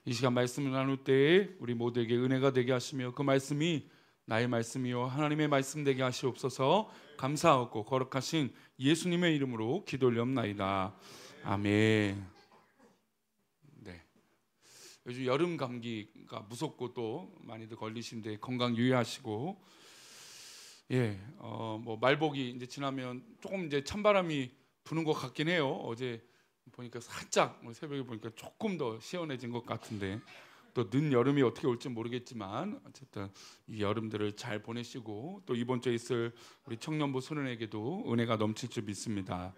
이 시간 말씀을 나눌 때에 우리 모두에게 은혜가 되게 하시며 그 말씀이 나의 말씀이요 하나님의 말씀 되게 하시옵소서. 감사하고 거룩하신 예수님의 이름으로 기도 올리옵나이다. 아멘. 네. 요즘 여름 감기가 무섭고 또 많이들 걸리신데 건강 유의하시고, 뭐 말복이 이제 지나면 조금 이제 찬바람이 부는 것 같긴 해요. 어제 보니까 살짝 새벽에 보니까 조금 더 시원해진 것 같은데, 또 늦 여름이 어떻게 올지 모르겠지만 어쨌든 이 여름들을 잘 보내시고 또 이번 주에 있을 우리 청년부 소년에게도 은혜가 넘칠 줄 믿습니다.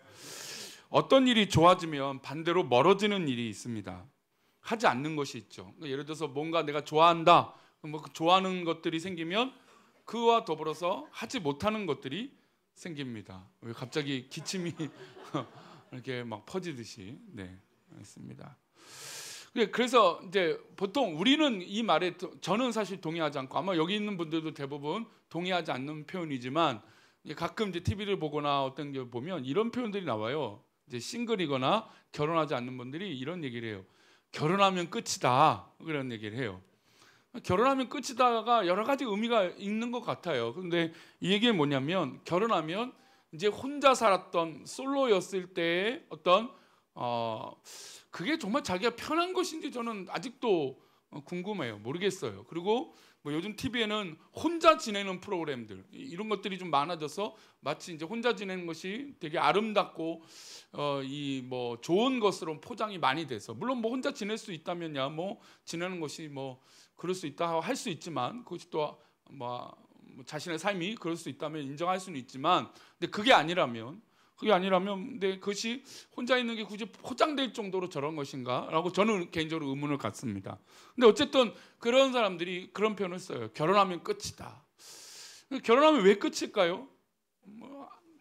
어떤 일이 좋아지면 반대로 멀어지는 일이 있습니다. 하지 않는 것이 있죠. 그러니까 예를 들어서 뭔가 내가 좋아한다, 뭐 그 좋아하는 것들이 생기면 그와 더불어서 하지 못하는 것들이 생깁니다. 왜 갑자기 기침이 이렇게 막 퍼지듯이. 네, 알겠습니다. 그래서 이제 보통 우리는 이 말에 저는 사실 동의하지 않고, 아마 여기 있는 분들도 대부분 동의하지 않는 표현이지만, 가끔 이제 TV를 보거나 어떤 게 보면 이런 표현들이 나와요. 이제 싱글이거나 결혼하지 않는 분들이 이런 얘기를 해요. 결혼하면 끝이다, 그런 얘기를 해요. 결혼하면 끝이다가 여러 가지 의미가 있는 것 같아요. 그런데 이 얘기는 뭐냐면, 결혼하면 이제 혼자 살았던 솔로였을 때의 어떤 그게 정말 자기가 편한 것인지 저는 아직도 궁금해요. 모르겠어요. 그리고 뭐 요즘 TV에는 혼자 지내는 프로그램들, 이런 것들이 좀 많아져서 마치 이제 혼자 지내는 것이 되게 아름답고 이 뭐 좋은 것으로 포장이 많이 돼서, 물론 뭐 혼자 지낼 수 있다면야 뭐 지내는 것이 뭐 그럴 수 있다 할 수 있지만, 그것이 또 뭐 자신의 삶이 그럴 수 있다면 인정할 수는 있지만, 근데 그게 아니라면 근데 그것이 혼자 있는 게 굳이 포장될 정도로 저런 것인가? 라고 저는 개인적으로 의문을 갖습니다. 근데 어쨌든 그런 사람들이 그런 표현을 써요. 결혼하면 끝이다. 결혼하면 왜 끝일까요?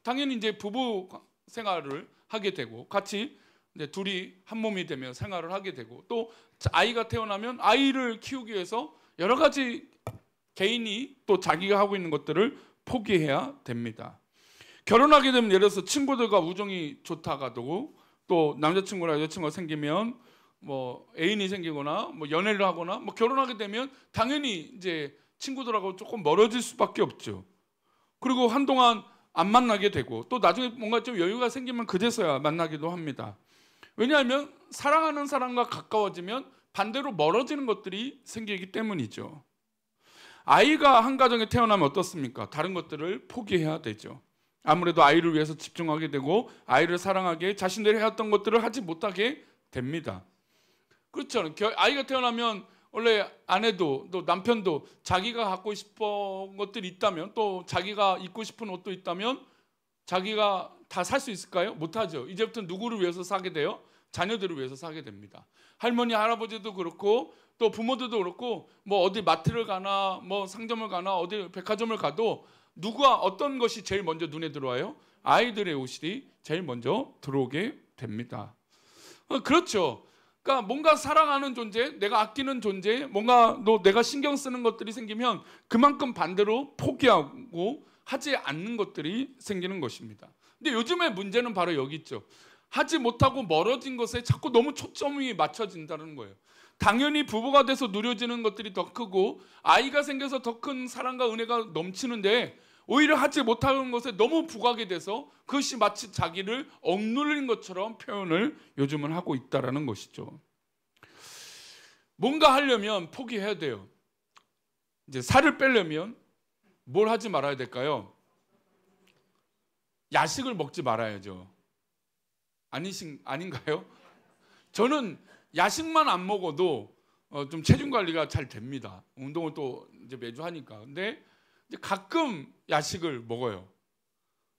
당연히 이제 부부 생활을 하게 되고, 같이 이제 둘이 한 몸이 되며 생활을 하게 되고, 또 아이가 태어나면 아이를 키우기 위해서 여러 가지 개인이 또 자기가 하고 있는 것들을 포기해야 됩니다. 결혼하게 되면 예를 들어서 친구들과 우정이 좋다가 되고, 또 남자친구나 여자친구가 생기면 뭐 애인이 생기거나 뭐 연애를 하거나 뭐 결혼하게 되면 당연히 이제 친구들하고 조금 멀어질 수밖에 없죠. 그리고 한동안 안 만나게 되고, 또 나중에 뭔가 좀 여유가 생기면 그제서야 만나기도 합니다. 왜냐하면 사랑하는 사람과 가까워지면 반대로 멀어지는 것들이 생기기 때문이죠. 아이가 한 가정에 태어나면 어떻습니까? 다른 것들을 포기해야 되죠. 아무래도 아이를 위해서 집중하게 되고, 아이를 사랑하게 자신들이 해왔던 것들을 하지 못하게 됩니다. 그렇죠. 아이가 태어나면 원래 아내도 또 남편도 자기가 갖고 싶은 것들이 있다면, 또 자기가 입고 싶은 옷도 있다면 자기가 다 살 수 있을까요? 못하죠. 이제부터 누구를 위해서 사게 돼요? 자녀들을 위해서 사게 됩니다. 할머니 할아버지도 그렇고 또 부모들도 그렇고, 뭐 어디 마트를 가나 뭐 상점을 가나 어디 백화점을 가도 누가 어떤 것이 제일 먼저 눈에 들어와요? 아이들의 옷이 제일 먼저 들어오게 됩니다. 그렇죠. 그러니까 뭔가 사랑하는 존재, 내가 아끼는 존재, 뭔가 내가 신경 쓰는 것들이 생기면 그만큼 반대로 포기하고 하지 않는 것들이 생기는 것입니다. 근데 요즘의 문제는 바로 여기 있죠. 하지 못하고 멀어진 것에 자꾸 너무 초점이 맞춰진다는 거예요. 당연히 부부가 돼서 누려지는 것들이 더 크고, 아이가 생겨서 더 큰 사랑과 은혜가 넘치는데, 오히려 하지 못하는 것에 너무 부각이 돼서 그것이 마치 자기를 억누르는 것처럼 표현을 요즘은 하고 있다는 것이죠. 뭔가 하려면 포기해야 돼요. 이제 살을 빼려면 뭘 하지 말아야 될까요? 야식을 먹지 말아야죠. 아닌가요? 저는 야식만 안 먹어도 좀 체중 관리가 잘 됩니다. 운동을 또 이제 매주 하니까. 근데 이제 가끔 야식을 먹어요.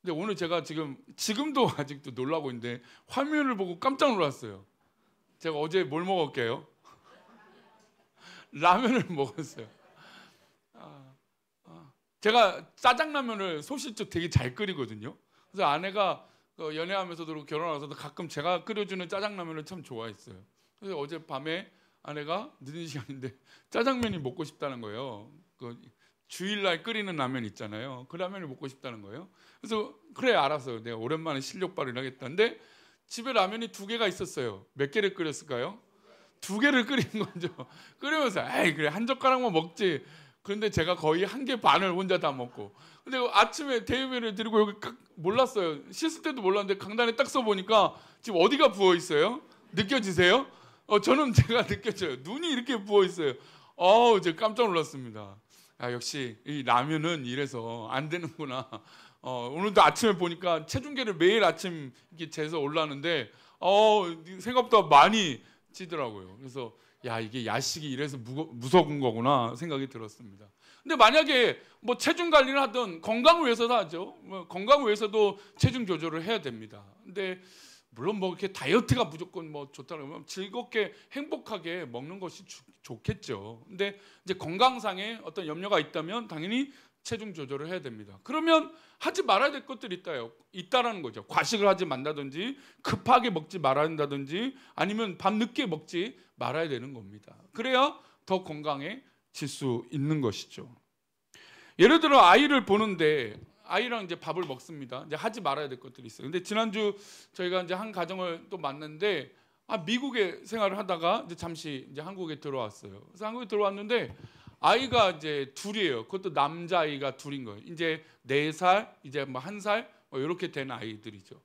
근데 오늘 제가 지금도 아직도 놀라고 있는데, 화면을 보고 깜짝 놀랐어요. 제가 어제 뭘 먹었게요? 라면을 먹었어요. 제가 짜장라면을 소실적 되게 잘 끓이거든요. 그래서 아내가 연애하면서도 그렇고 결혼하면서도 가끔 제가 끓여주는 짜장라면을 참 좋아했어요. 그래서 어제 밤에 아내가 늦은 시간인데 짜장면이 먹고 싶다는 거예요. 그 주일날 끓이는 라면 있잖아요. 그 라면이 먹고 싶다는 거예요. 그래서 그래 알았어요. 내가 오랜만에 실력 발휘를 하겠다는데, 집에 라면이 2개가 있었어요. 몇 개를 끓였을까요? 두 개를 끓인 거죠. 끓이면서 에이 그래 한 젓가락만 먹지. 그런데 제가 거의 한 개 반을 혼자 다 먹고. 근데 아침에 대회를 드리고 여기 몰랐어요. 씻을 때도 몰랐는데 강단에 딱 써보니까 지금 어디가 부어 있어요? 느껴지세요? 저는 제가 느껴져요. 눈이 이렇게 부어 있어요. 제가 깜짝 놀랐습니다. 역시 이 라면은 이래서 안 되는구나. 오늘도 아침에 보니까 체중계를 매일 아침 이렇게 재서 올라는데 생각보다 많이 찌더라고요. 그래서 이게 야식이 이래서 무서운 거구나 생각이 들었습니다. 근데 만약에 뭐 체중 관리를 하든 건강을 위해서도 하죠. 건강을 위해서도 체중 조절을 해야 됩니다. 근데 물론 뭐 이렇게 다이어트가 무조건 뭐 좋다 그러면 즐겁게 행복하게 먹는 것이 좋겠죠. 근데 이제 건강상의 어떤 염려가 있다면 당연히 체중 조절을 해야 됩니다. 그러면 하지 말아야 될 것들이 있다라는 거죠. 과식을 하지 말다든지 급하게 먹지 말아야 한다든지 아니면 밤 늦게 먹지 말아야 되는 겁니다. 그래야 더 건강해질 수 있는 것이죠. 예를 들어 아이를 보는데 아이랑 이제 밥을 먹습니다. 이제 하지 말아야 될 것들이 있어요. 근데 지난주 저희가 이제 한 가정을 또 만났는데 미국에 생활을 하다가 이제 잠시 이제 한국에 들어왔어요. 그래서 한국에 들어왔는데 아이가 이제 둘이에요. 그것도 남자아이가 둘인 거예요. 이제 4살, 이제 뭐 1살 이렇게 된 아이들이죠.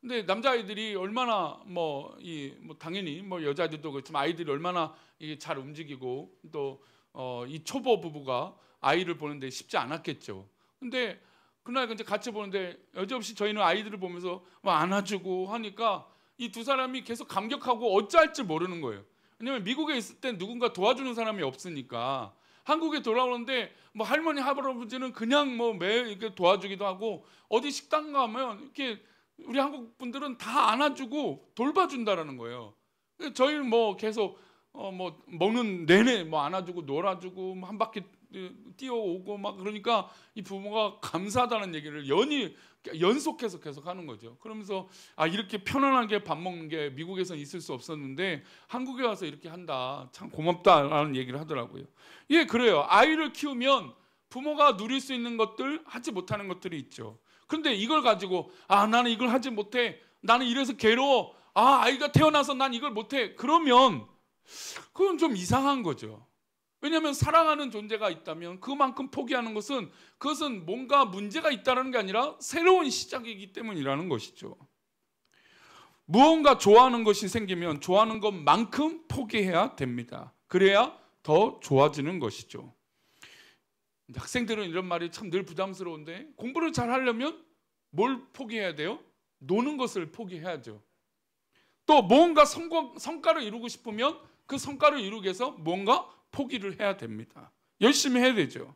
근데 남자아이들이 얼마나 당연히 뭐 여자들도 그렇지만 아이들이 얼마나 이게 잘 움직이고 또 이 초보 부부가 아이를 보는데 쉽지 않았겠죠. 근데 그날 이제 같이 보는데 여지없이 저희는 아이들을 보면서 안아주고 하니까 이 두 사람이 계속 감격하고 어찌할지 모르는 거예요. 왜냐면 미국에 있을 때 누군가 도와주는 사람이 없으니까 한국에 돌아오는데 뭐 할머니 할아버지는 그냥 뭐 매일 이렇게 도와주기도 하고 어디 식당 가면 이렇게 우리 한국 분들은 다 안아주고 돌봐준다라는 거예요. 저희는 뭐 계속 뭐 먹는 내내 뭐 안아주고 놀아주고 한 바퀴 뛰어오고 막 그러니까 이 부모가 감사하다는 얘기를 연속해서 계속 하는 거죠. 그러면서 이렇게 편안하게 밥 먹는 게 미국에서는 있을 수 없었는데 한국에 와서 이렇게 한다. 참 고맙다라는 얘기를 하더라고요. 예, 그래요. 아이를 키우면 부모가 누릴 수 있는 것들, 하지 못하는 것들이 있죠. 그런데 이걸 가지고 나는 이걸 하지 못해. 나는 이래서 괴로워. 아이가 태어나서 난 이걸 못해. 그러면 그건 좀 이상한 거죠. 왜냐하면 사랑하는 존재가 있다면 그만큼 포기하는 그것은 뭔가 문제가 있다는 게 아니라 새로운 시작이기 때문이라는 것이죠. 무언가 좋아하는 것이 생기면 좋아하는 것만큼 포기해야 됩니다. 그래야 더 좋아지는 것이죠. 학생들은 이런 말이 참 늘 부담스러운데 공부를 잘 하려면 뭘 포기해야 돼요? 노는 것을 포기해야죠. 또 뭔가 성과를 이루고 싶으면 그 성과를 이루기 위해서 뭔가 포기를 해야 됩니다. 열심히 해야 되죠.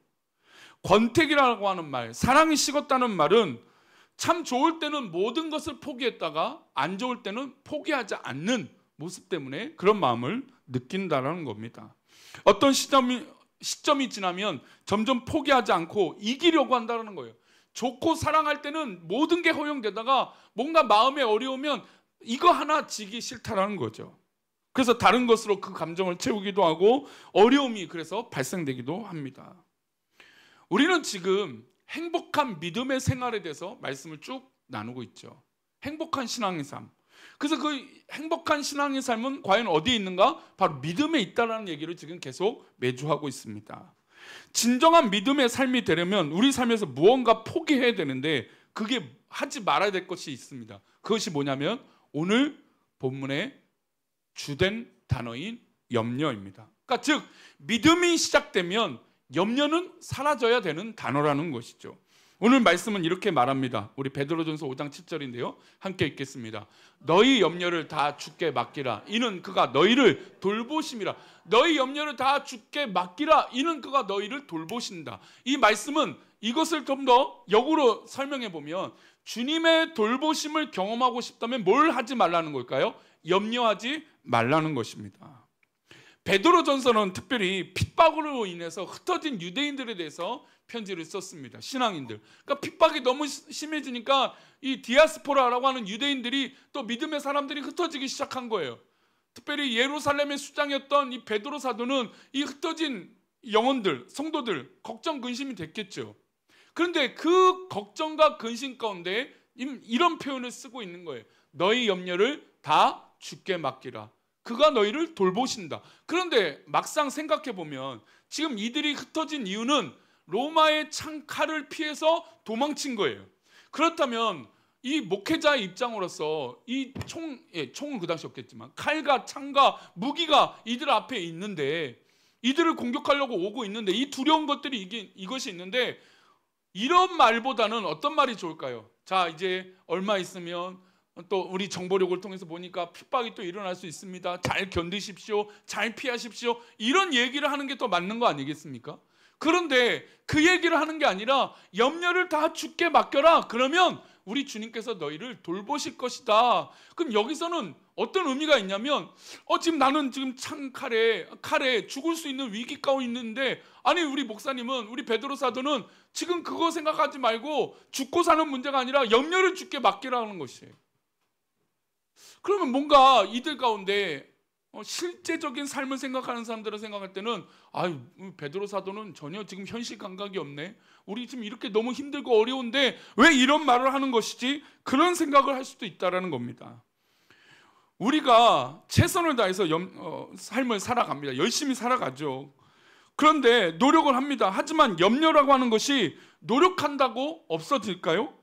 권태기라고 하는 말, 사랑이 식었다는 말은 참 좋을 때는 모든 것을 포기했다가 안 좋을 때는 포기하지 않는 모습 때문에 그런 마음을 느낀다는 겁니다. 어떤 시점이 지나면 점점 포기하지 않고 이기려고 한다는 거예요. 좋고 사랑할 때는 모든 게 허용되다가 뭔가 마음에 어려우면 이거 하나 지기 싫다라는 거죠. 그래서 다른 것으로 그 감정을 채우기도 하고 어려움이 그래서 발생되기도 합니다. 우리는 지금 행복한 믿음의 생활에 대해서 말씀을 쭉 나누고 있죠. 행복한 신앙의 삶. 그래서 그 행복한 신앙의 삶은 과연 어디에 있는가? 바로 믿음에 있다는 얘기를 지금 계속 매주 하고 있습니다. 진정한 믿음의 삶이 되려면 우리 삶에서 무언가 포기해야 되는데 그게 하지 말아야 될 것이 있습니다. 그것이 뭐냐면 오늘 본문의 주된 단어인 염려입니다. 그러니까 즉 믿음이 시작되면 염려는 사라져야 되는 단어라는 것이죠. 오늘 말씀은 이렇게 말합니다. 우리 베드로전서 5장 7절인데요. 함께 읽겠습니다. 너희 염려를 다 주께 맡기라. 이는 그가 너희를 돌보심이라. 너희 염려를 다 주께 맡기라. 이는 그가 너희를 돌보신다. 이 말씀은 이것을 좀 더 역으로 설명해 보면 주님의 돌보심을 경험하고 싶다면 뭘 하지 말라는 걸까요? 염려하지 말라는 것입니다. 베드로전서는 특별히 핍박으로 인해서 흩어진 유대인들에 대해서 편지를 썼습니다. 신앙인들. 그러니까 핍박이 너무 심해지니까 이 디아스포라라고 하는 유대인들이 또 믿음의 사람들이 흩어지기 시작한 거예요. 특별히 예루살렘의 수장이었던 이 베드로 사도는 이 흩어진 영혼들, 성도들 걱정 근심이 됐겠죠. 그런데 그 걱정과 근심 가운데 이런 표현을 쓰고 있는 거예요. 너희 염려를 다 주께 맡기라. 그가 너희를 돌보신다. 그런데 막상 생각해 보면 지금 이들이 흩어진 이유는 로마의 창칼을 피해서 도망친 거예요. 그렇다면 이 목회자의 입장으로서 이 총은 그 당시 없겠지만 칼과 창과 무기가 이들 앞에 있는데, 이들을 공격하려고 오고 있는데, 이 두려운 것들이 이것이 있는데, 이런 말보다는 어떤 말이 좋을까요? 자, 이제 얼마 있으면 또 우리 정보력을 통해서 보니까 핍박이 또 일어날 수 있습니다. 잘 견디십시오. 잘 피하십시오. 이런 얘기를 하는 게 더 맞는 거 아니겠습니까? 그런데 그 얘기를 하는 게 아니라 염려를 다 주께 맡겨라. 그러면 우리 주님께서 너희를 돌보실 것이다. 그럼 여기서는 어떤 의미가 있냐면 지금 나는 지금 칼에 죽을 수 있는 위기 가운데 있는데, 아니 우리 목사님은, 우리 베드로 사도는 지금 그거 생각하지 말고 죽고 사는 문제가 아니라 염려를 주께 맡기라는 것이에요. 그러면 뭔가 이들 가운데 실제적인 삶을 생각하는 사람들을 생각할 때는 베드로 사도는 전혀 지금 현실 감각이 없네. 우리 지금 이렇게 너무 힘들고 어려운데 왜 이런 말을 하는 것이지? 그런 생각을 할 수도 있다는 겁니다. 우리가 최선을 다해서 삶을 살아갑니다. 열심히 살아가죠. 그런데 노력을 합니다. 하지만 염려라고 하는 것이 노력한다고 없어질까요?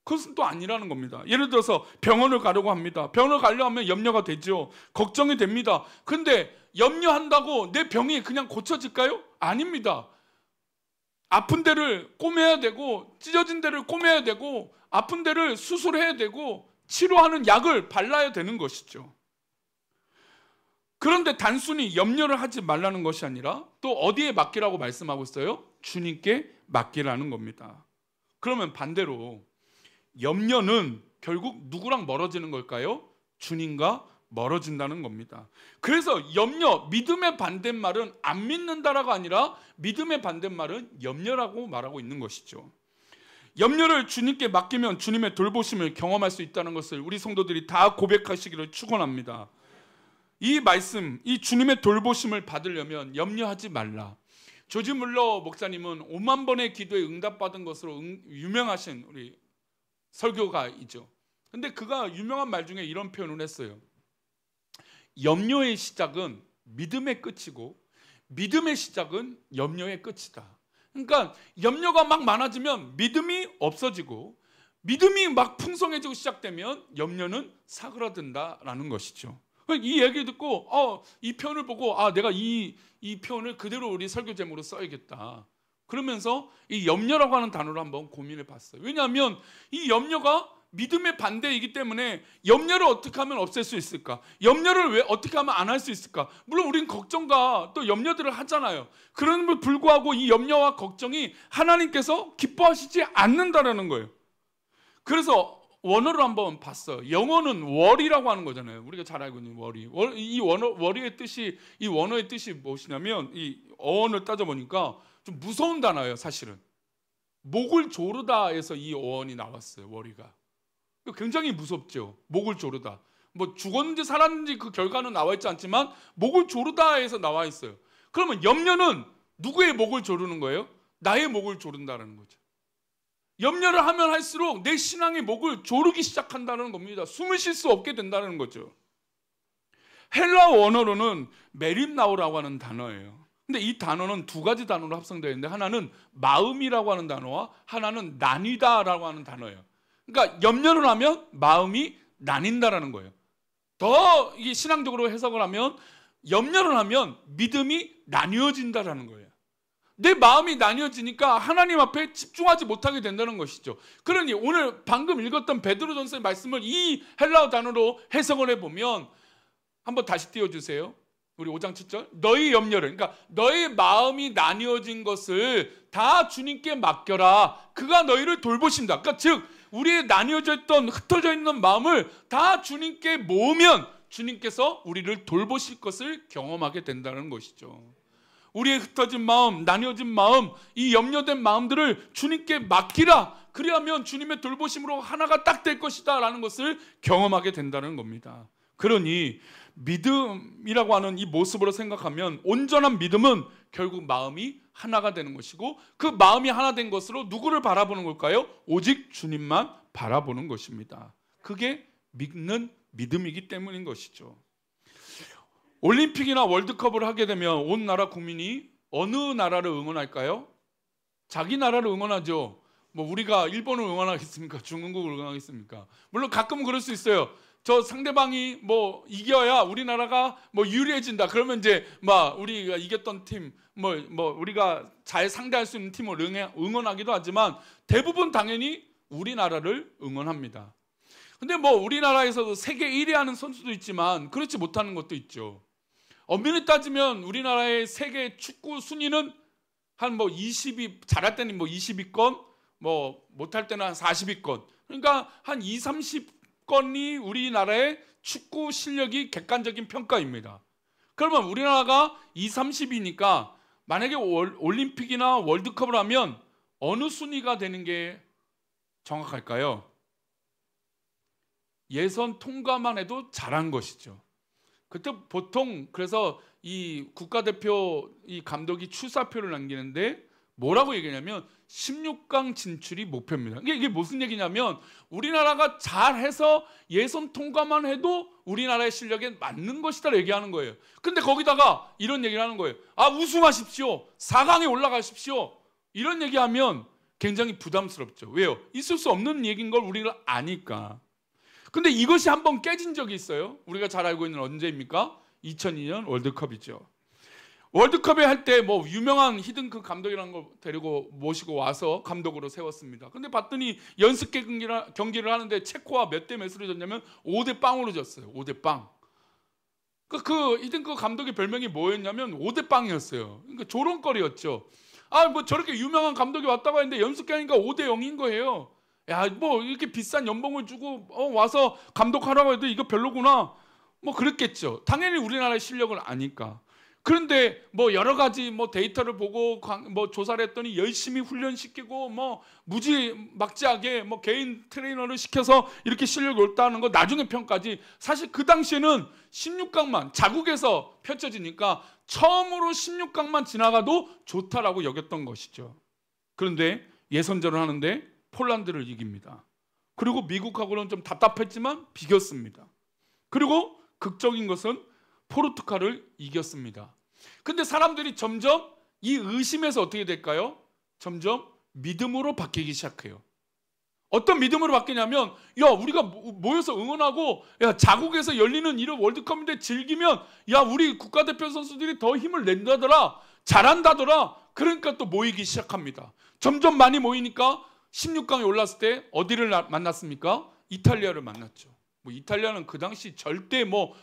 그것은 또 아니라는 겁니다. 예를 들어서 병원을 가려고 합니다. 병원을 가려고 하면 염려가 되죠. 걱정이 됩니다. 그런데 염려한다고 내 병이 그냥 고쳐질까요? 아닙니다. 아픈 데를 꼬매야 되고, 찢어진 데를 꼬매야 되고, 아픈 데를 수술해야 되고, 치료하는 약을 발라야 되는 것이죠. 그런데 단순히 염려를 하지 말라는 것이 아니라 또 어디에 맡기라고 말씀하고 있어요? 주님께 맡기라는 겁니다. 그러면 반대로 염려는 결국 누구랑 멀어지는 걸까요? 주님과 멀어진다는 겁니다. 그래서 믿음의 반대말은 안 믿는다라고 아니라 믿음의 반대말은 염려라고 말하고 있는 것이죠. 염려를 주님께 맡기면 주님의 돌보심을 경험할 수 있다는 것을 우리 성도들이 다 고백하시기를 축원합니다. 이 말씀, 이 주님의 돌보심을 받으려면 염려하지 말라. 조지 물러 목사님은 5만 번의 기도에 응답받은 것으로 유명하신 우리 설교가이죠. 근데 그가 유명한 말 중에 이런 표현을 했어요. 염려의 시작은 믿음의 끝이고 믿음의 시작은 염려의 끝이다. 그러니까 염려가 막 많아지면 믿음이 없어지고, 믿음이 막 풍성해지고 시작되면 염려는 사그라든다라는 것이죠. 이 얘기 듣고 이 표현을 보고 내가 이 표현을 그대로 우리 설교 제목으로 써야겠다. 그러면서 이 염려라고 하는 단어를 한번 고민해 봤어요. 왜냐하면 이 염려가 믿음의 반대이기 때문에 염려를 어떻게 하면 없앨 수 있을까? 염려를 왜 어떻게 하면 안 할 수 있을까? 물론 우리는 걱정과 또 염려들을 하잖아요. 그럼에도 불구하고 이 염려와 걱정이 하나님께서 기뻐하시지 않는다라는 거예요. 그래서 원어를 한번 봤어요. 영어는 worry라고 하는 거잖아요. 우리가 잘 알고 있는 worry. 이 worry의 뜻이, 이 원어의 뜻이 무엇이냐면, 이 어원을 따져보니까 좀 무서운 단어예요. 사실은 목을 조르다에서 이 어원이 나왔어요. worry가 굉장히 무섭죠. 목을 조르다. 뭐 죽었는지 살았는지 그 결과는 나와 있지 않지만 목을 조르다에서 나와 있어요. 그러면 염려는 누구의 목을 조르는 거예요? 나의 목을 조른다는 거죠. 염려를 하면 할수록 내 신앙의 목을 조르기 시작한다는 겁니다. 숨을 쉴 수 없게 된다는 거죠. 헬라어 원어로는 메림나오라고 하는 단어예요. 근데 이 단어는 두 가지 단어로 합성되어 있는데, 하나는 마음이라고 하는 단어와 하나는 나뉘다라고 하는 단어예요. 그러니까 염려를 하면 마음이 나뉜다라는 거예요. 더 이게 신앙적으로 해석을 하면 염려를 하면 믿음이 나뉘어진다라는 거예요. 내 마음이 나뉘어지니까 하나님 앞에 집중하지 못하게 된다는 것이죠. 그러니 오늘 방금 읽었던 베드로전서의 말씀을 이 헬라어 단어로 해석을 해보면, 한번 다시 띄워주세요. 우리 5장 7절. 너희 염려를, 그러니까 너희 마음이 나뉘어진 것을 다 주님께 맡겨라. 그가 너희를 돌보신다. 그러니까 즉 우리의 나뉘어져 있던, 흩어져 있는 마음을 다 주님께 모으면 주님께서 우리를 돌보실 것을 경험하게 된다는 것이죠. 우리의 흩어진 마음, 나뉘어진 마음, 이 염려된 마음들을 주님께 맡기라. 그리하면 주님의 돌보심으로 하나가 딱 될 것이다 라는 것을 경험하게 된다는 겁니다. 그러니 믿음이라고 하는 이 모습으로 생각하면, 온전한 믿음은 결국 마음이 하나가 되는 것이고, 그 마음이 하나 된 것으로 누구를 바라보는 걸까요? 오직 주님만 바라보는 것입니다. 그게 믿는 믿음이기 때문인 것이죠. 올림픽이나 월드컵을 하게 되면 온 나라 국민이 어느 나라를 응원할까요? 자기 나라를 응원하죠. 뭐 우리가 일본을 응원하겠습니까? 중국을 응원하겠습니까? 물론 가끔은 그럴 수 있어요. 저 상대방이 뭐 이겨야 우리나라가 뭐 유리해진다. 그러면 이제 막 우리가 이겼던 팀, 뭐 우리가 잘 상대할 수 있는 팀을 응원하기도 하지만 대부분 당연히 우리나라를 응원합니다. 근데 뭐 우리나라에서도 세계 1위 하는 선수도 있지만 그렇지 못하는 것도 있죠. 엄밀히 따지면 우리나라의 세계 축구 순위는 한 뭐 20위, 잘할 때는 뭐 20위권, 뭐 못할 때는 한 40위권. 그러니까 한 20, 30건이 우리나라의 축구 실력이 객관적인 평가입니다. 그러면 우리나라가 20, 30위니까 만약에 올림픽이나 월드컵을 하면 어느 순위가 되는 게 정확할까요? 예선 통과만 해도 잘한 것이죠. 그때 보통 그래서 이 국가대표 이 감독이 출사표를 남기는데 뭐라고 얘기하냐면 16강 진출이 목표입니다. 이게 무슨 얘기냐면 우리나라가 잘해서 예선 통과만 해도 우리나라의 실력에 맞는 것이다 얘기하는 거예요. 근데 거기다가 이런 얘기를 하는 거예요. 아, 우승하십시오. 4강에 올라가십시오. 이런 얘기하면 굉장히 부담스럽죠. 왜요? 있을 수 없는 얘기인 걸 우리가 아니까. 근데 이것이 한번 깨진 적이 있어요. 우리가 잘 알고 있는 언제입니까? 2002년 월드컵이죠. 월드컵에 할 때 뭐 유명한 히든크 감독이라는 거 데리고 모시고 와서 감독으로 세웠습니다. 근데 봤더니 연습 경기를 하는데 체코와 몇 대 몇으로 졌냐면 5대 0으로 졌어요. 5대 0. 그 히든크 감독의 별명이 뭐였냐면 5대 0이었어요. 그러니까 조롱거리였죠. 아, 뭐 저렇게 유명한 감독이 왔다고 했는데 연습 경기가 5대 0인 거예요. 야, 뭐 이렇게 비싼 연봉을 주고 와서 감독하라고 해도 이거 별로구나. 뭐 그랬겠죠. 당연히 우리나라의 실력을 아니까. 그런데 뭐 여러 가지 뭐 데이터를 보고 뭐 조사를 했더니 열심히 훈련시키고 뭐 무지막지하게 뭐 개인 트레이너를 시켜서 이렇게 실력이 올다는 거 나중에 평가지. 사실 그 당시에는 16강만 자국에서 펼쳐지니까 처음으로 16강만 지나가도 좋다라고 여겼던 것이죠. 그런데 예선전을 하는데 폴란드를 이깁니다. 그리고 미국하고는 좀 답답했지만 비겼습니다. 그리고 극적인 것은 포르투갈을 이겼습니다. 근데 사람들이 점점 이 의심에서 어떻게 될까요? 점점 믿음으로 바뀌기 시작해요. 어떤 믿음으로 바뀌냐면 야, 우리가 모여서 응원하고 야, 자국에서 열리는 이런 월드컵인데 즐기면 야, 우리 국가대표 선수들이 더 힘을 낸다더라. 잘한다더라. 그러니까 또 모이기 시작합니다. 점점 많이 모이니까 16강에 올랐을 때 어디를 만났습니까? 이탈리아를 만났죠. 뭐 이탈리아는 그 당시 절대 뭐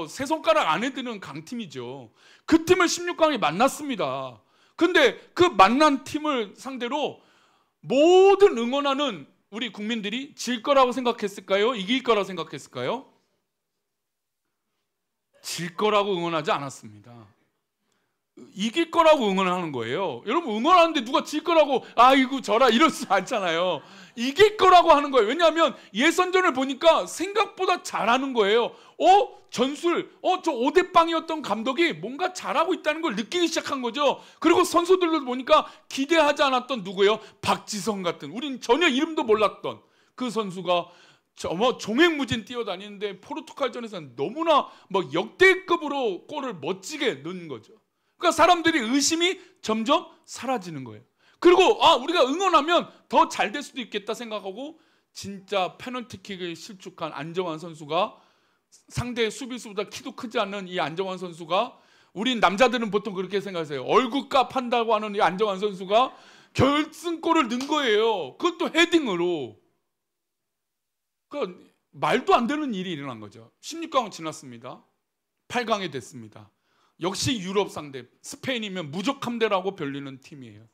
세 손가락 안에 드는 강팀이죠. 그 팀을 16강에 만났습니다. 근데 그 만난 팀을 상대로 모든 응원하는 우리 국민들이 질 거라고 생각했을까요? 이길 거라고 생각했을까요? 질 거라고 응원하지 않았습니다. 이길 거라고 응원하는 거예요. 여러분, 응원하는데 누가 질 거라고 아이고 저라 이럴 수 않잖아요. 이길 거라고 하는 거예요. 왜냐하면 예선전을 보니까 생각보다 잘하는 거예요. 전술, 저 5대 0이었던 감독이 뭔가 잘하고 있다는 걸 느끼기 시작한 거죠. 그리고 선수들도 보니까 기대하지 않았던 누구예요? 박지성 같은, 우린 전혀 이름도 몰랐던 그 선수가 종횡무진 뛰어다니는데 포르투갈전에서는 너무나 역대급으로 골을 멋지게 넣는 거죠. 그러니까 사람들이 의심이 점점 사라지는 거예요. 그리고 우리가 응원하면 더 잘 될 수도 있겠다 생각하고 진짜 페널티킥을 실축한 안정환 선수가, 상대 수비수보다 키도 크지 않는 이 안정환 선수가, 우린 남자들은 보통 그렇게 생각하세요. 얼굴값 한다고 하는 이 안정환 선수가 결승골을 넣은 거예요. 그것도 헤딩으로. 그러니까 말도 안 되는 일이 일어난 거죠. 16강은 지났습니다. 8강에 됐습니다. 역시 유럽 상대, 스페인이면 무적 함대라고 불리는 팀이에요.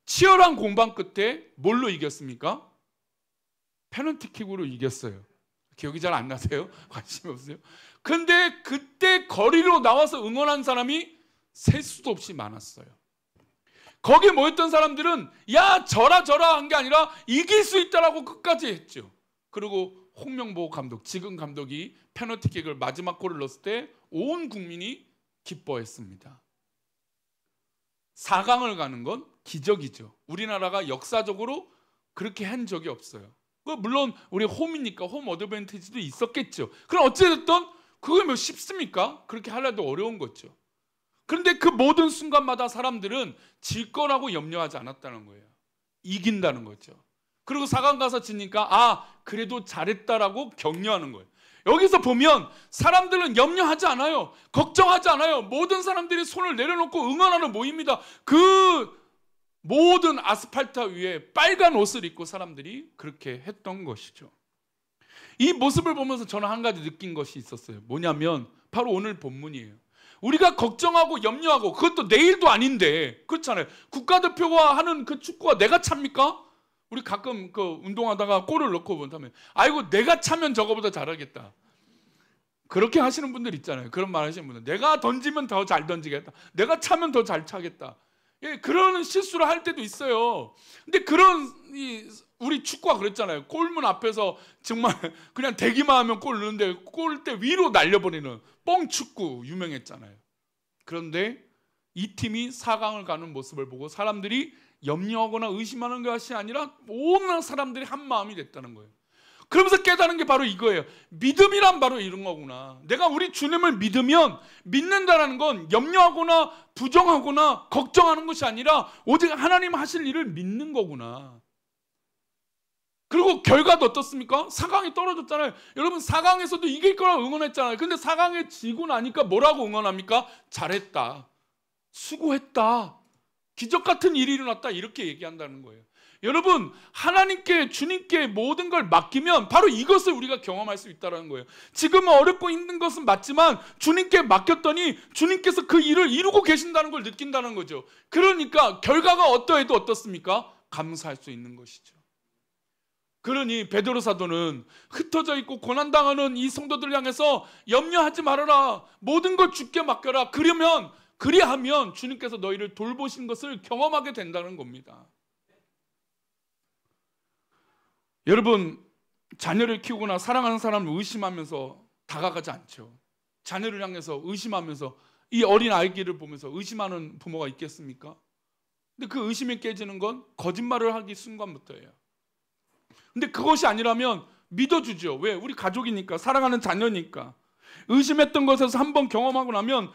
치열한 공방 끝에 뭘로 이겼습니까? 페널티킥으로 이겼어요. 기억이 잘 안 나세요? 관심 없어요? 근데 그때 거리로 나와서 응원한 사람이 셀 수도 없이 많았어요. 거기에 모였던 사람들은 야, 저라 한 게 아니라 이길 수 있다라고 끝까지 했죠. 그리고 홍명보 감독, 지금 감독이 페널티킥을 마지막 골을 넣었을 때 온 국민이 기뻐했습니다. 4강을 가는 건 기적이죠. 우리나라가 역사적으로 그렇게 한 적이 없어요. 물론 우리 홈이니까 홈 어드밴티지도 있었겠죠. 그럼 어찌됐든 그게 뭐 쉽습니까? 그렇게 하려도 어려운 거죠. 그런데 그 모든 순간마다 사람들은 질 거라고 염려하지 않았다는 거예요. 이긴다는 거죠. 그리고 4강 가서 지니까 그래도 잘했다라고 격려하는 거예요. 여기서 보면 사람들은 염려하지 않아요. 걱정하지 않아요. 모든 사람들이 손을 내려놓고 응원하는 모임이다. 그 모든 아스팔트 위에 빨간 옷을 입고 사람들이 그렇게 했던 것이죠. 이 모습을 보면서 저는 한 가지 느낀 것이 있었어요. 뭐냐면 바로 오늘 본문이에요. 우리가 걱정하고 염려하고, 그것도 내일도 아닌데, 그렇잖아요. 국가대표가 하는 그 축구가 내가 찹니까? 우리 가끔 그 운동하다가 골을 넣고 본다면, 아이고 내가 차면 저거보다 잘하겠다. 그렇게 하시는 분들 있잖아요. 그런 말 하시는 분들, 내가 던지면 더 잘 던지겠다, 내가 차면 더 잘 차겠다. 예, 그런 실수를 할 때도 있어요. 근데 그런 우리 축구가 그랬잖아요. 골문 앞에서 정말 그냥 대기만 하면 골 넣는데 골대 위로 날려버리는 뻥축구 유명했잖아요. 그런데 이 팀이 4강을 가는 모습을 보고 사람들이 염려하거나 의심하는 것이 아니라 온 사람들이 한 마음이 됐다는 거예요. 그러면서 깨달은 게 바로 이거예요. 믿음이란 바로 이런 거구나. 내가 우리 주님을 믿으면, 믿는다라는 건 염려하거나 부정하거나 걱정하는 것이 아니라 오직 하나님 하실 일을 믿는 거구나. 그리고 결과도 어떻습니까? 4강이 떨어졌잖아요. 여러분 4강에서도 이길 거라고 응원했잖아요. 근데 4강에 지고 나니까 뭐라고 응원합니까? 잘했다, 수고했다, 기적 같은 일이 일어났다, 이렇게 얘기한다는 거예요. 여러분 하나님께, 주님께 모든 걸 맡기면 바로 이것을 우리가 경험할 수 있다는 거예요. 지금은 어렵고 힘든 것은 맞지만 주님께 맡겼더니 주님께서 그 일을 이루고 계신다는 걸 느낀다는 거죠. 그러니까 결과가 어떠해도 어떻습니까? 감사할 수 있는 것이죠. 그러니 베드로 사도는 흩어져 있고 고난당하는 이 성도들을 향해서 염려하지 말아라, 모든 걸 주께 맡겨라, 그리하면 주님께서 너희를 돌보신 것을 경험하게 된다는 겁니다. 여러분 자녀를 키우거나 사랑하는 사람을 의심하면서 다가가지 않죠. 자녀를 향해서 의심하면서, 이 어린 아이를 보면서 의심하는 부모가 있겠습니까? 근데 그 의심이 깨지는 건 거짓말을 하기 순간부터예요. 근데 그것이 아니라면 믿어주죠. 왜? 우리 가족이니까, 사랑하는 자녀니까. 의심했던 것에서 한번 경험하고 나면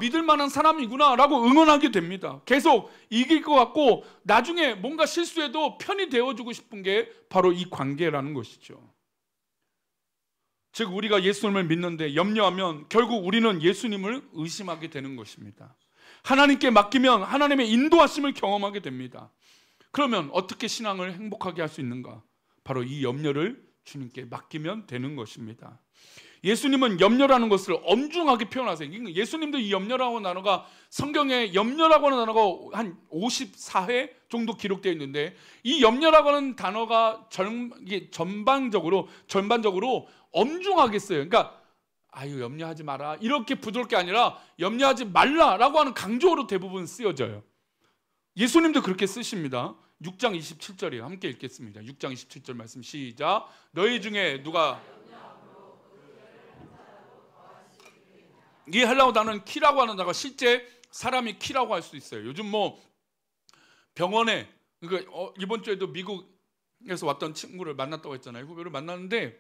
믿을 만한 사람이구나 라고 응원하게 됩니다. 계속 이길 것 같고 나중에 뭔가 실수해도 편이 되어주고 싶은 게 바로 이 관계라는 것이죠. 즉 우리가 예수님을 믿는데 염려하면 결국 우리는 예수님을 의심하게 되는 것입니다. 하나님께 맡기면 하나님의 인도하심을 경험하게 됩니다. 그러면 어떻게 신앙을 행복하게 할 수 있는가? 바로 이 염려를 주님께 맡기면 되는 것입니다. 예수님은 염려라는 것을 엄중하게 표현하세요. 예수님도 이 염려라고 하는 단어가, 성경에 염려라고 하는 단어가 한 54회 정도 기록되어 있는데, 이 염려라고 하는 단어가 전반적으로 엄중하게 써요. 그러니까 염려하지 마라 이렇게 부드럽게 아니라 염려하지 말라라고 하는 강조로 대부분 쓰여져요. 예수님도 그렇게 쓰십니다. 6장 27절이에요. 함께 읽겠습니다. 6장 27절 말씀 시작. 너희 중에 누가, 이 헬라어 단어는 키라고 하는 단어가 실제 사람이 키라고 할 수 있어요. 요즘 뭐 병원에, 그러니까 이번 주에도 미국에서 왔던 친구를 만났다고 했잖아요. 후배를 만났는데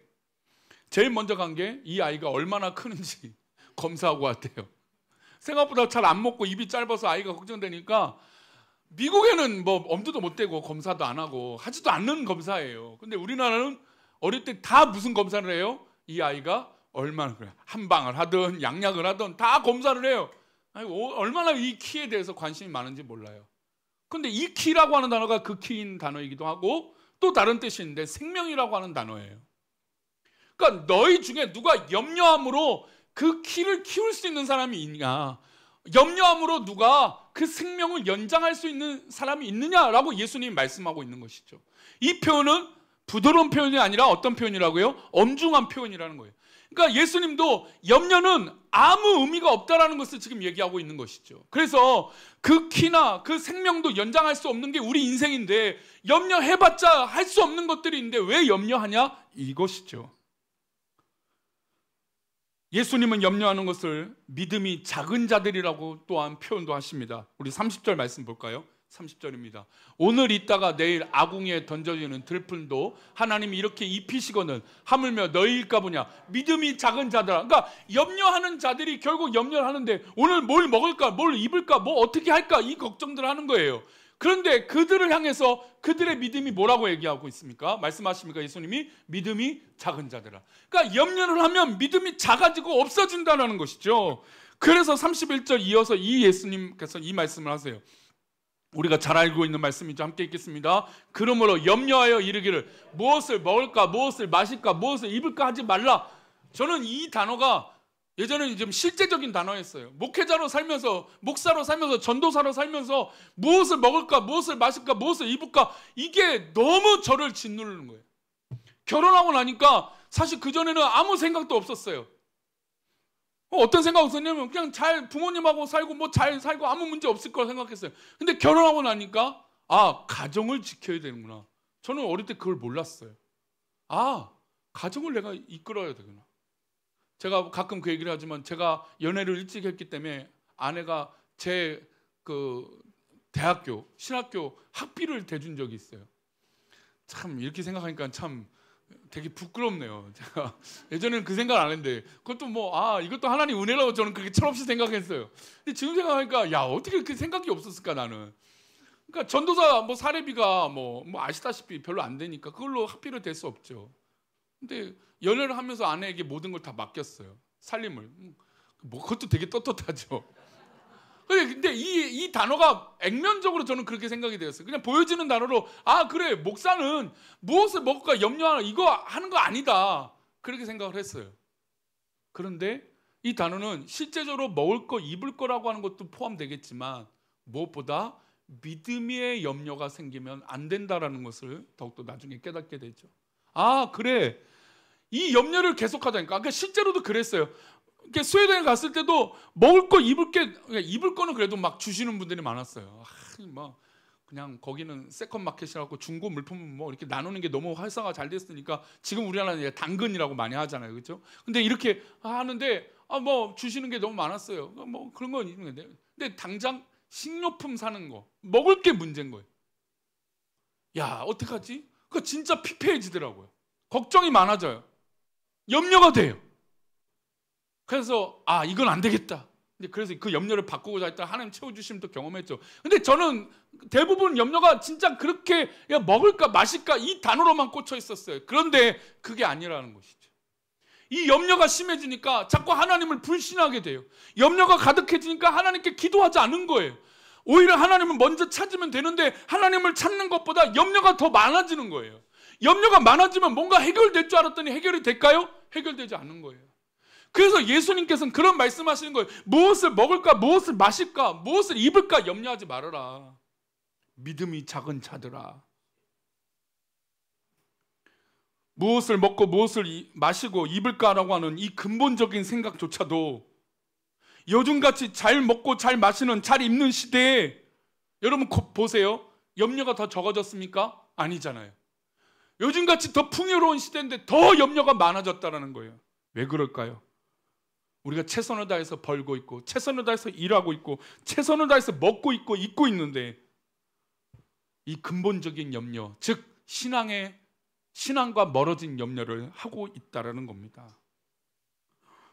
제일 먼저 간 게 이 아이가 얼마나 크는지 검사하고 왔대요. 생각보다 잘 안 먹고 입이 짧아서 아이가 걱정되니까, 미국에는 뭐 엄두도 못 대고 검사도 안 하고 하지도 않는 검사예요. 근데 우리나라는 어릴 때 다 무슨 검사를 해요? 이 아이가 얼마나, 한방을 하든 양약을 하든 다 검사를 해요. 얼마나 이 키에 대해서 관심이 많은지 몰라요. 근데 이 키라고 하는 단어가 그 키인 단어이기도 하고 또 다른 뜻이 있는데 생명이라고 하는 단어예요. 그러니까 너희 중에 누가 염려함으로 그 키를 키울 수 있는 사람이 있냐, 염려함으로 누가 그 생명을 연장할 수 있는 사람이 있느냐라고 예수님이 말씀하고 있는 것이죠. 이 표현은 부드러운 표현이 아니라 어떤 표현이라고요? 엄중한 표현이라는 거예요. 그러니까 예수님도 염려는 아무 의미가 없다라는 것을 지금 얘기하고 있는 것이죠. 그래서 그 키나 그 생명도 연장할 수 없는 게 우리 인생인데, 염려해봤자 할 수 없는 것들이 있는데 왜 염려하냐? 이것이죠. 예수님은 염려하는 것을 믿음이 작은 자들이라고 또한 표현도 하십니다. 우리 30절 말씀 볼까요? 30절입니다. 오늘 있다가 내일 아궁이에 던져지는 들풀도 하나님이 이렇게 입히시거늘 하물며 너희일까 보냐. 믿음이 작은 자들아. 그러니까 염려하는 자들이 결국 염려를 하는데 오늘 뭘 먹을까, 뭘 입을까, 뭐 어떻게 할까, 이 걱정들을 하는 거예요. 그런데 그들을 향해서 그들의 믿음이 뭐라고 얘기하고 있습니까? 말씀하십니까? 예수님이 믿음이 작은 자들아. 그러니까 염려를 하면 믿음이 작아지고 없어진다는 것이죠. 그래서 31절 이어서 이 예수님께서 이 말씀을 하세요. 우리가 잘 알고 있는 말씀이죠. 함께 읽겠습니다. 그러므로 염려하여 이르기를 무엇을 먹을까, 무엇을 마실까, 무엇을 입을까 하지 말라. 저는 이 단어가 예전에는 좀 실제적인 단어였어요. 목회자로 살면서, 목사로 살면서, 전도사로 살면서 무엇을 먹을까, 무엇을 마실까, 무엇을 입을까, 이게 너무 저를 짓누르는 거예요. 결혼하고 나니까 사실 그전에는 아무 생각도 없었어요. 어떤 생각 없었냐면 그냥 잘 부모님하고 살고 뭐 잘 살고 아무 문제 없을 거라 생각했어요. 근데 결혼하고 나니까 가정을 지켜야 되는구나. 저는 어릴 때 그걸 몰랐어요. 가정을 내가 이끌어야 되구나. 제가 가끔 그 얘기를 하지만 제가 연애를 일찍 했기 때문에 아내가 제 대학교, 신학교 학비를 대준 적이 있어요. 참 이렇게 생각하니까 참 되게 부끄럽네요. 제가 예전에는 그 생각 안 했는데 그것도 이것도 하나님 은혜라고 저는 그렇게 철없이 생각했어요. 근데 지금 생각하니까 어떻게 그렇게 생각이 없었을까 나는. 그러니까 전도사 사례비가 아시다시피 별로 안 되니까 그걸로 학비를 댈 수 없죠. 근데 연애를 하면서 아내에게 모든 걸 다 맡겼어요. 살림을. 그것도 되게 떳떳하죠. 근데 이 단어가 액면적으로 저는 그렇게 생각이 되었어요. 그냥 보여지는 단어로 그래 목사는 무엇을 먹을까 염려하나 이거 하는 거 아니다. 그렇게 생각을 했어요. 그런데 이 단어는 실제적으로 먹을 거 입을 거라고 하는 것도 포함되겠지만 무엇보다 믿음의 염려가 생기면 안 된다라는 것을 더욱더 나중에 깨닫게 되죠. 그래 이 염려를 계속하자니까. 그러니까 실제로도 그랬어요. 스웨덴에 갔을 때도 먹을 거 입을 거는 그래도 막 주시는 분들이 많았어요. 그냥 거기는 세컨 마켓이라고 중고 물품 이렇게 나누는 게 너무 활성화 잘 됐으니까 지금 우리나라는 당근이라고 많이 하잖아요, 그렇죠? 근데 이렇게 하는데 주시는 게 너무 많았어요. 그런 건 있는데, 근데 당장 식료품 사는 거, 먹을 게 문제인 거예요. 어떡하지? 그거 진짜 피폐해지더라고요. 걱정이 많아져요. 염려가 돼요. 그래서 이건 안 되겠다. 그래서 그 염려를 바꾸고자 했다. 하나님 채워주시면 또 경험했죠. 근데 저는 대부분 염려가 진짜 그렇게 먹을까 마실까 이 단어로만 꽂혀 있었어요. 그런데 그게 아니라는 것이죠. 이 염려가 심해지니까 자꾸 하나님을 불신하게 돼요. 염려가 가득해지니까 하나님께 기도하지 않은 거예요. 오히려 하나님을 먼저 찾으면 되는데 하나님을 찾는 것보다 염려가 더 많아지는 거예요. 염려가 많아지면 뭔가 해결될 줄 알았더니 해결이 될까요? 해결되지 않는 거예요. 그래서 예수님께서는 그런 말씀하시는 거예요. 무엇을 먹을까, 무엇을 마실까, 무엇을 입을까 염려하지 말아라. 믿음이 작은 자들아. 무엇을 먹고 무엇을 마시고 입을까라고 하는 이 근본적인 생각조차도 요즘같이 잘 먹고 잘 마시는 잘 입는 시대에 여러분 보세요. 염려가 더 적어졌습니까? 아니잖아요. 요즘같이 더 풍요로운 시대인데 더 염려가 많아졌다는 거예요. 왜 그럴까요? 우리가 최선을 다해서 벌고 있고 최선을 다해서 일하고 있고 최선을 다해서 먹고 있고 입고 있는데 이 근본적인 염려, 즉 신앙과 멀어진 염려를 하고 있다라는 겁니다.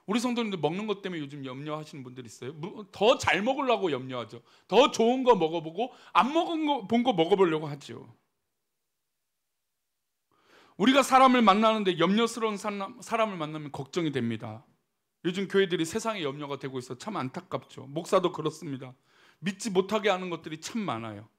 우리 성도님들 먹는 것 때문에 요즘 염려하시는 분들 있어요. 더 잘 먹으려고 염려하죠. 더 좋은 거 먹어보고 안 먹은 거 먹어보려고 하죠. 우리가 사람을 만나는데 염려스러운 사람을 만나면 걱정이 됩니다. 요즘 교회들이 세상의 염려가 되고 있어 참 안타깝죠. 목사도 그렇습니다. 믿지 못하게 하는 것들이 참 많아요.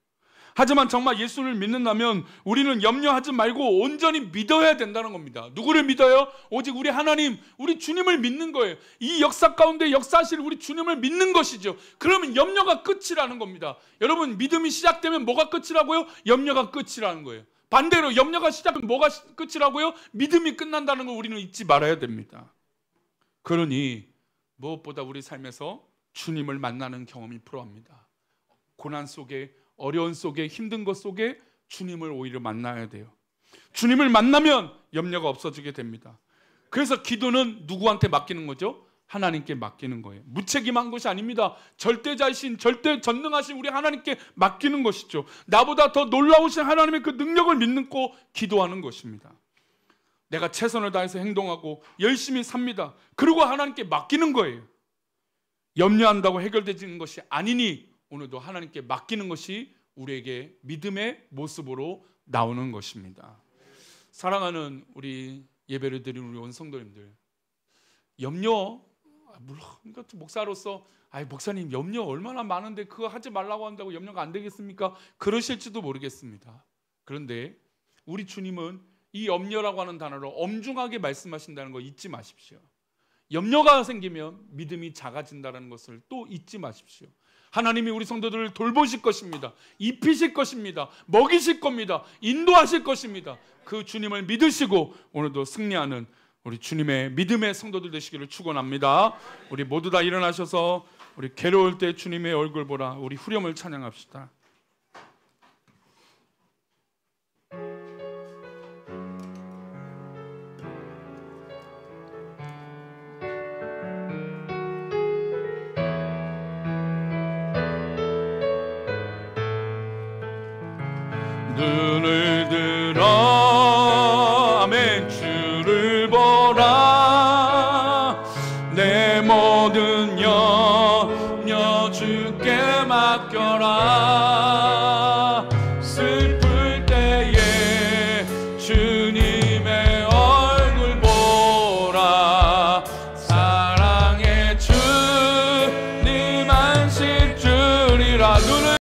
하지만 정말 예수를 믿는다면 우리는 염려하지 말고 온전히 믿어야 된다는 겁니다. 누구를 믿어요? 오직 우리 하나님, 우리 주님을 믿는 거예요. 이 역사 가운데 역사하실 우리 주님을 믿는 것이죠. 그러면 염려가 끝이라는 겁니다. 여러분 믿음이 시작되면 뭐가 끝이라고요? 염려가 끝이라는 거예요. 반대로 염려가 시작하면 뭐가 끝이라고요? 믿음이 끝난다는 걸 우리는 잊지 말아야 됩니다. 그러니 무엇보다 우리 삶에서 주님을 만나는 경험이 필요합니다. 고난 속에 어려운 속에 힘든 것 속에 주님을 오히려 만나야 돼요. 주님을 만나면 염려가 없어지게 됩니다. 그래서 기도는 누구한테 맡기는 거죠? 하나님께 맡기는 거예요. 무책임한 것이 아닙니다. 절대자이신, 절대 전능하신 우리 하나님께 맡기는 것이죠. 나보다 더 놀라우신 하나님의 그 능력을 믿고 기도하는 것입니다. 내가 최선을 다해서 행동하고 열심히 삽니다. 그리고 하나님께 맡기는 거예요. 염려한다고 해결되는 것이 아니니 오늘도 하나님께 맡기는 것이 우리에게 믿음의 모습으로 나오는 것입니다. 사랑하는 우리 예배를 드리는 우리 온 성도님들, 염려, 물론 목사로서 목사님 염려 얼마나 많은데 그거 하지 말라고 한다고 염려가 안 되겠습니까? 그러실지도 모르겠습니다. 그런데 우리 주님은 이 염려라고 하는 단어로 엄중하게 말씀하신다는 거 잊지 마십시오. 염려가 생기면 믿음이 작아진다는 것을 또 잊지 마십시오. 하나님이 우리 성도들을 돌보실 것입니다. 입히실 것입니다. 먹이실 겁니다. 인도하실 것입니다. 그 주님을 믿으시고 오늘도 승리하는 우리 주님의 믿음의 성도들 되시기를 축원합니다. 우리 모두 다 일어나셔서 우리 괴로울 때 주님의 얼굴 보라, 우리 후렴을 찬양합시다. 눈을 들어 아멘 주를 보라 내 모든 염려 주께 맡겨라